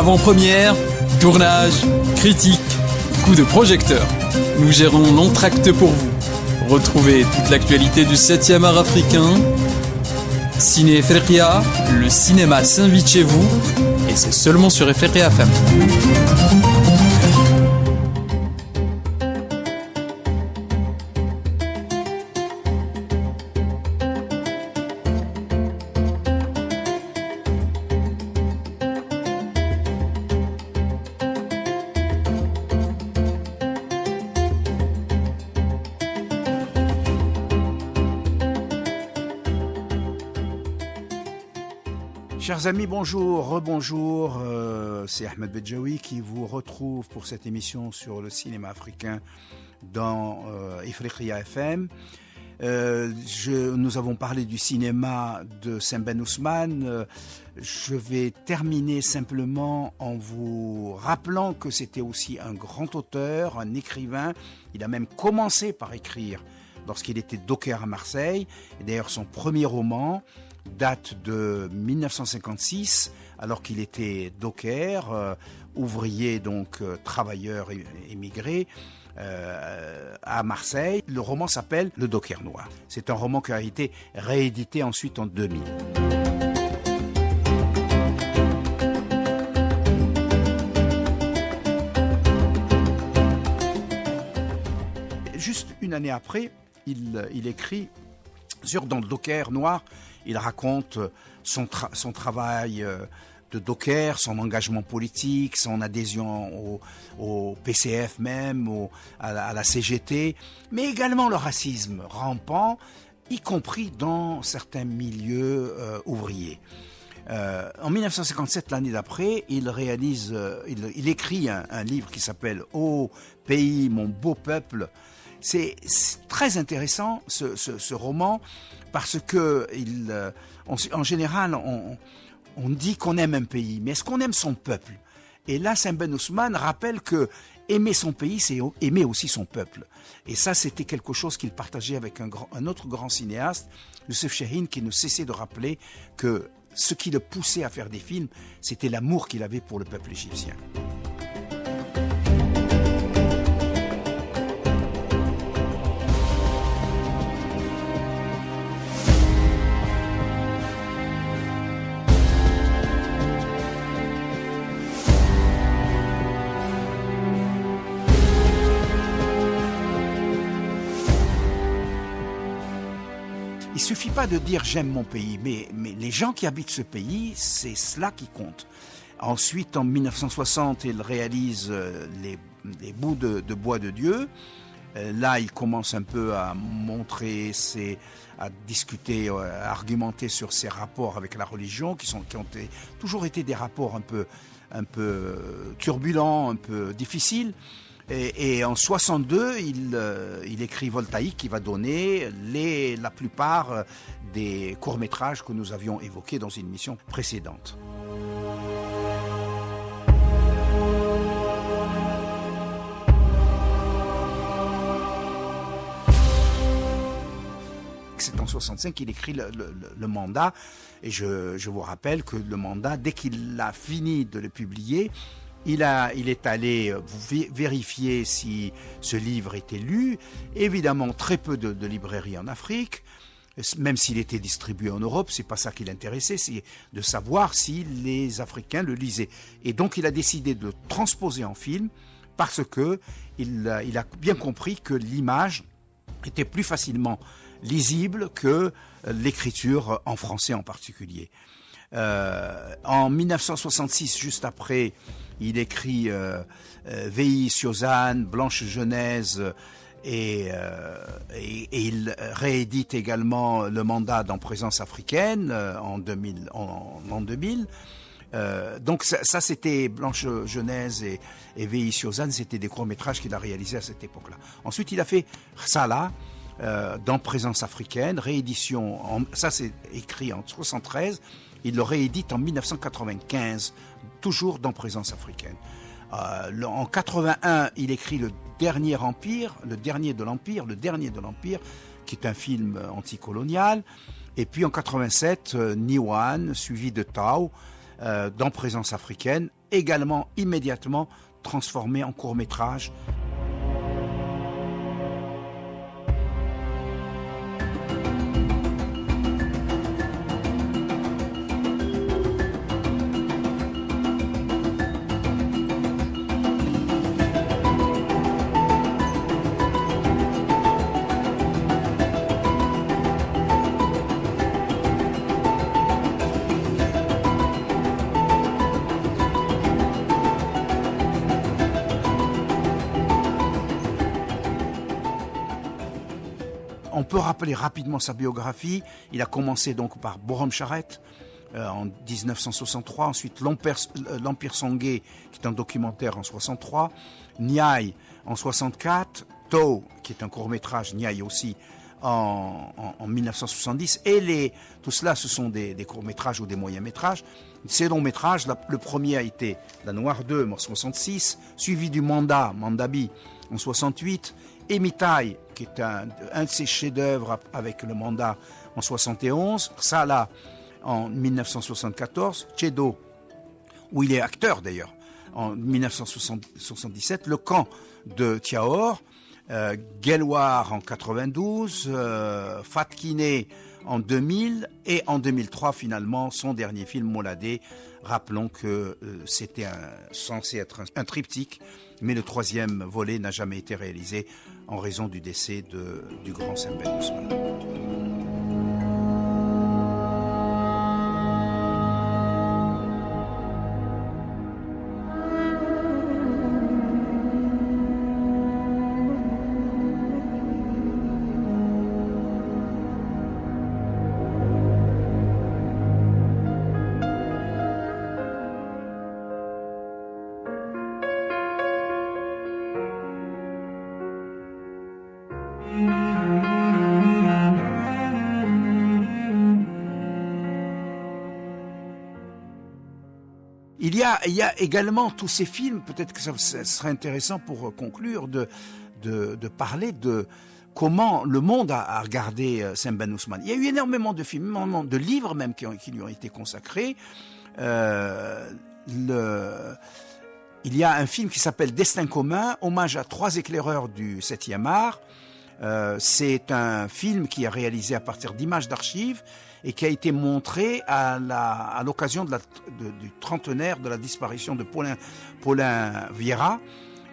Avant-première, tournage, critique, coup de projecteur. Nous gérons l'entracte pour vous. Retrouvez toute l'actualité du 7e art africain. Ciné Efriqiya, le cinéma s'invite chez vous et c'est seulement sur Efriqiya FM. Chers amis, bonjour, rebonjour, c'est Ahmed Bedjaoui qui vous retrouve pour cette émission sur le cinéma africain dans Efriqiya FM. Nous avons parlé du cinéma de Sembène Ousmane. Je vais terminer simplement en vous rappelant que c'était aussi un grand auteur, un écrivain. Il a même commencé par écrire lorsqu'il était docker à Marseille. Et d'ailleurs, son premier roman date de 1956, alors qu'il était docker, ouvrier, donc travailleur émigré à Marseille. Le roman s'appelle Le Docker Noir. C'est un roman qui a été réédité ensuite en 2000. Juste une année après, il écrit dans Le Docker Noir. Il raconte son travail de docker, son engagement politique, son adhésion au PCF même, à la CGT, mais également le racisme rampant, y compris dans certains milieux ouvriers. En 1957, l'année d'après, il écrit un livre qui s'appelle « Ô pays, mon beau peuple ». C'est très intéressant ce roman parce que en général on dit qu'on aime un pays, mais est-ce qu'on aime son peuple? Et là, Sembène Ousmane rappelle que aimer son pays, c'est aimer aussi son peuple. Et ça, c'était quelque chose qu'il partageait avec un autre grand cinéaste, Youssef Chahine, qui ne cessait de rappeler que ce qui le poussait à faire des films, c'était l'amour qu'il avait pour le peuple égyptien. Il ne suffit pas de dire « j'aime mon pays », mais les gens qui habitent ce pays, c'est cela qui compte. Ensuite, en 1960, il réalise les bouts de bois de Dieu. Là, il commence un peu à montrer, à discuter, à argumenter sur ses rapports avec la religion, qui ont toujours été des rapports un peu turbulents, un peu difficiles. Et en 62, il écrit Voltaïque qui va donner la plupart des courts-métrages que nous avions évoqués dans une émission précédente. C'est en 65 qu'il écrit le mandat, et je vous rappelle que le mandat, dès qu'il a fini de le publier, il est allé vérifier si ce livre était lu. Évidemment, très peu de librairies en Afrique, même s'il était distribué en Europe, c'est pas ça qui l'intéressait, c'est de savoir si les Africains le lisaient. Et donc, il a décidé de le transposer en film parce que il a bien compris que l'image était plus facilement lisible que l'écriture en français en particulier. En 1966, juste après, il écrit Veilly Siozane, Blanche Genèse, et il réédite également Le Mandat dans Présence africaine en 2000. Donc ça c'était Blanche Genèse et Veilly Siozane, c'était des courts-métrages qu'il a réalisés à cette époque-là. Ensuite, il a fait Salah dans Présence africaine, réédition, ça c'est écrit en 1973, il le réédite en 1995, toujours dans Présence africaine. En 81, il écrit Le Dernier Empire, le dernier de l'Empire, qui est un film anticolonial. Et puis en 87, Niwan, suivi de Tao, dans Présence africaine. également immédiatement transformé en court-métrage. On peut rappeler rapidement sa biographie. Il a commencé donc par Borom Charet en 1963, ensuite L'Empire Songhay, qui est un documentaire en 63, Nyai en 64, To, qui est un court-métrage, Nyai aussi, en 1970, et tout cela, ce sont des courts-métrages ou des moyens-métrages. Ces longs-métrages, le premier a été La Noire 2 en 66, suivi du Mandabi en 68, Emitai, qui est un de ses chefs-d'œuvre avec le Mandat en 71, Sala en 1974, Chedo, où il est acteur d'ailleurs, en 1977, Le Camp de Tiaor, Gelwar en 92, Fatkine en 2000 et en 2003 finalement son dernier film Moladé. Rappelons que c'était censé être un triptyque, mais le troisième volet n'a jamais été réalisé en raison du décès du grand Sembène Ousmane. Il y a également tous ces films, peut-être que ça serait intéressant pour conclure de parler de comment le monde a regardé Sembène Ousmane. Il y a eu énormément de films, énormément de livres même qui lui ont été consacrés. Il y a un film qui s'appelle Destin commun, hommage à 3 éclaireurs du 7e art. C'est un film qui est réalisé à partir d'images d'archives et qui a été montré à l'occasion du trentenaire de la disparition de Paulin Vieira.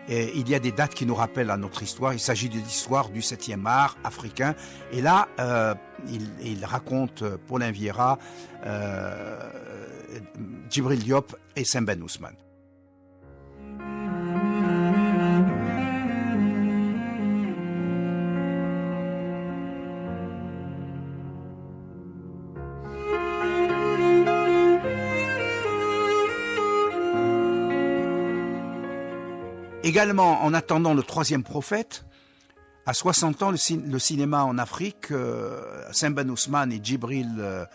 Et il y a des dates qui nous rappellent à notre histoire. Il s'agit de l'histoire du 7e art africain. Et là, il raconte Paulin Vieira, Djibril Diop et Sembène Ousmane. Également, en attendant le 3e prophète, à 60 ans, le cinéma en Afrique, Sembène Ousmane et Djibril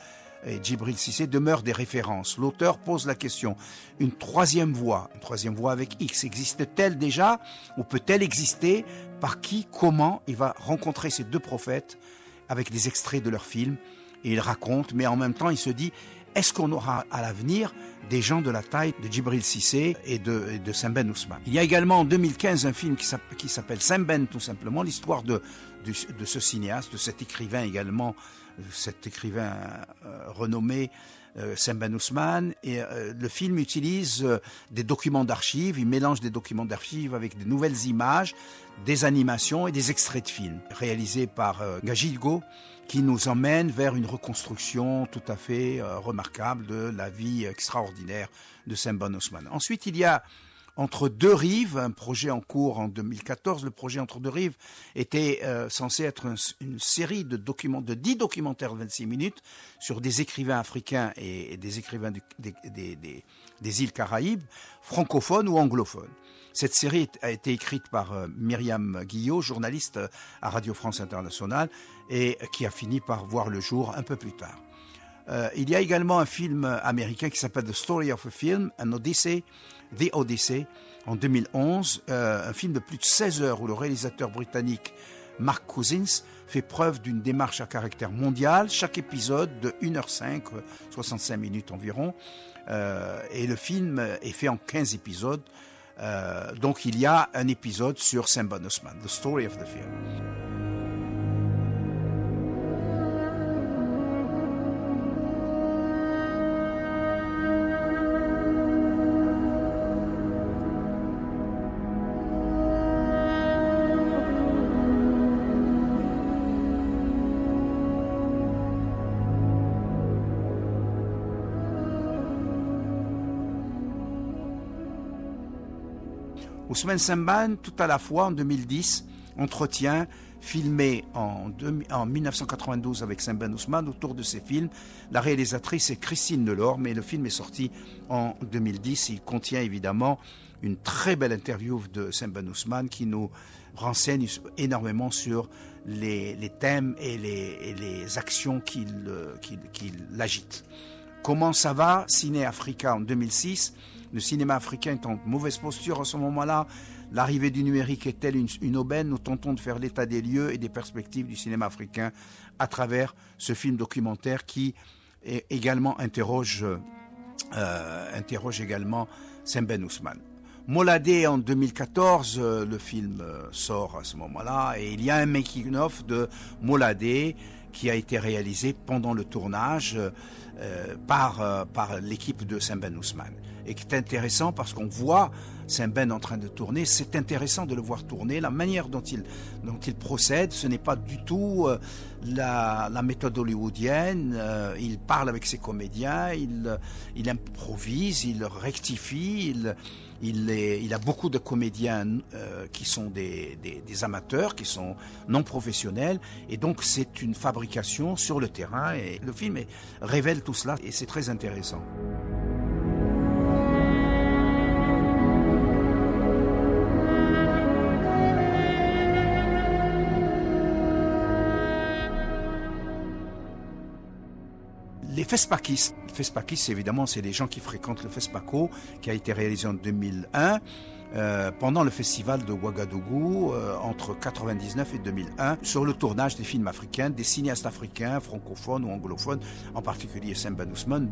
Cissé demeurent des références. L'auteur pose la question, une troisième voie avec X, existe-t-elle déjà ou peut-elle exister? Par qui, comment? Il va rencontrer ces 2 prophètes avec des extraits de leurs films et il raconte, mais en même temps il se dit, est-ce qu'on aura à l'avenir des gens de la taille de Djibril Cissé et de Sembène Ousmane? Il y a également en 2015 un film qui s'appelle Sembène, tout simplement, l'histoire de ce cinéaste, de cet écrivain également, renommé, Sembène Ousmane. Et le film utilise des documents d'archives, il mélange des documents d'archives avec de nouvelles images, des animations et des extraits de films, réalisés par Gajilgo, qui nous emmène vers une reconstruction tout à fait remarquable de la vie extraordinaire de Sembène Ousmane. Ensuite, il y a Entre 2 rives, un projet en cours en 2014. Le projet Entre 2 rives était censé être une série de 10 documentaires de 26 minutes sur des écrivains africains et des écrivains des îles Caraïbes, francophones ou anglophones. Cette série a été écrite par Myriam Guillot, journaliste à Radio France Internationale, et qui a fini par voir le jour un peu plus tard. Il y a également un film américain qui s'appelle The Story of a Film, The Odyssey, en 2011, un film de plus de 16 heures où le réalisateur britannique Mark Cousins, fait preuve d'une démarche à caractère mondial. Chaque épisode de 1h05, 65 minutes environ, et le film est fait en 15 épisodes. Donc il y a un épisode sur Simban Osman, The Story of the Film. Ousmane Sembène, tout à la fois en 2010, entretien filmé en 1992 avec Sembène Ousmane autour de ses films. La réalisatrice est Christine Nelor, mais le film est sorti en 2010. Il contient évidemment une très belle interview de Sembène Ousmane qui nous renseigne énormément sur les thèmes et les actions qui l'agitent. Comment ça va? Ciné Africa en 2006. Le cinéma africain est en mauvaise posture à ce moment-là. L'arrivée du numérique est-elle une aubaine? Nous tentons de faire l'état des lieux et des perspectives du cinéma africain à travers ce film documentaire qui également interroge également Sembène Ousmane. Moladé en 2014, le film sort à ce moment-là et il y a un making-of de Moladé qui a été réalisé pendant le tournage par l'équipe de Sembène Ousmane. Et qui est intéressant parce qu'on voit Sembène en train de tourner. C'est intéressant de le voir tourner. La manière dont il procède, ce n'est pas du tout la méthode hollywoodienne. Il parle avec ses comédiens, il improvise, il rectifie, il a beaucoup de comédiens qui sont des amateurs, qui sont non professionnels, et donc c'est une fabrication sur le terrain, et le film révèle tout cela, et c'est très intéressant. Les Fespakis, évidemment, c'est les gens qui fréquentent le Fespaco, qui a été réalisé en 2001 pendant le festival de Ouagadougou entre 1999 et 2001 sur le tournage des films africains. Des cinéastes africains, francophones ou anglophones, en particulier Sembène Ousmane,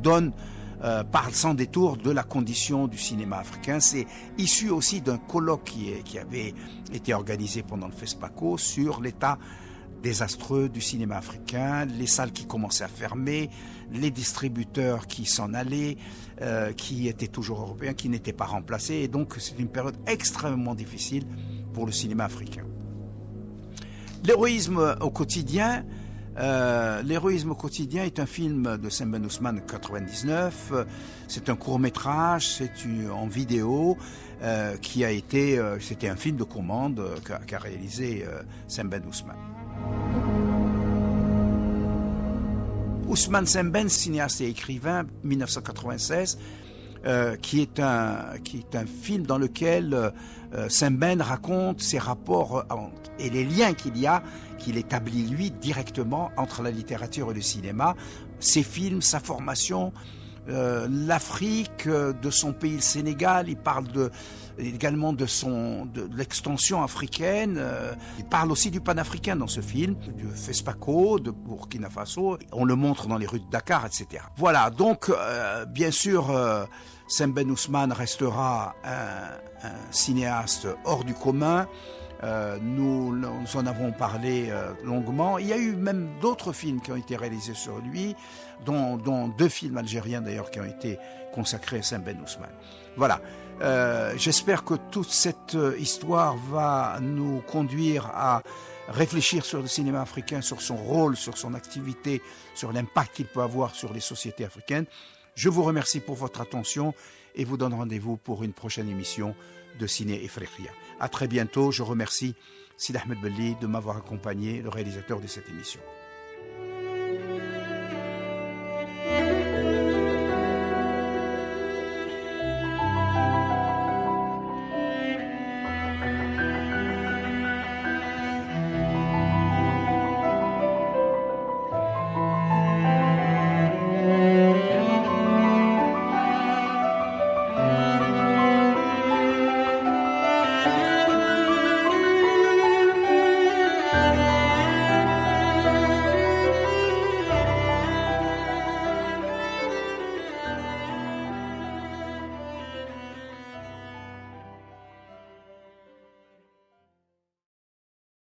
parle sans détour de la condition du cinéma africain. C'est issu aussi d'un colloque qui avait été organisé pendant le Fespaco sur l'état désastreux du cinéma africain, les salles qui commençaient à fermer, les distributeurs qui s'en allaient, qui étaient toujours européens, qui n'étaient pas remplacés. Et donc, c'est une période extrêmement difficile pour le cinéma africain. L'héroïsme au quotidien. L'héroïsme au quotidien est un film de Sembène Ousmane 99. C'est un court-métrage, c'est en vidéo qui a été, c'était un film de commande qu'a réalisé Sembène Ousmane. Ousmane Sembène, cinéaste et écrivain, 1996, qui est un film dans lequel Sembène raconte ses rapports et les liens qu'il établit lui directement entre la littérature et le cinéma, ses films, sa formation, l'Afrique, de son pays, le Sénégal. Il parle également de l'extension africaine. Il parle aussi du panafricain dans ce film, du Fespaco, de Burkina Faso. On le montre dans les rues de Dakar, etc. Voilà, donc bien sûr, Sembène Ousmane restera un cinéaste hors du commun. Nous en avons parlé longuement. Il y a eu même d'autres films qui ont été réalisés sur lui, dont 2 films algériens d'ailleurs qui ont été consacrés à Sembène Ousmane. Voilà. J'espère que toute cette histoire va nous conduire à réfléchir sur le cinéma africain, sur son rôle, sur son activité, sur l'impact qu'il peut avoir sur les sociétés africaines. Je vous remercie pour votre attention et vous donne rendez-vous pour une prochaine émission de Ciné Ifriqiya. À très bientôt. Je remercie Sidi Ahmed Belli de m'avoir accompagné, le réalisateur de cette émission.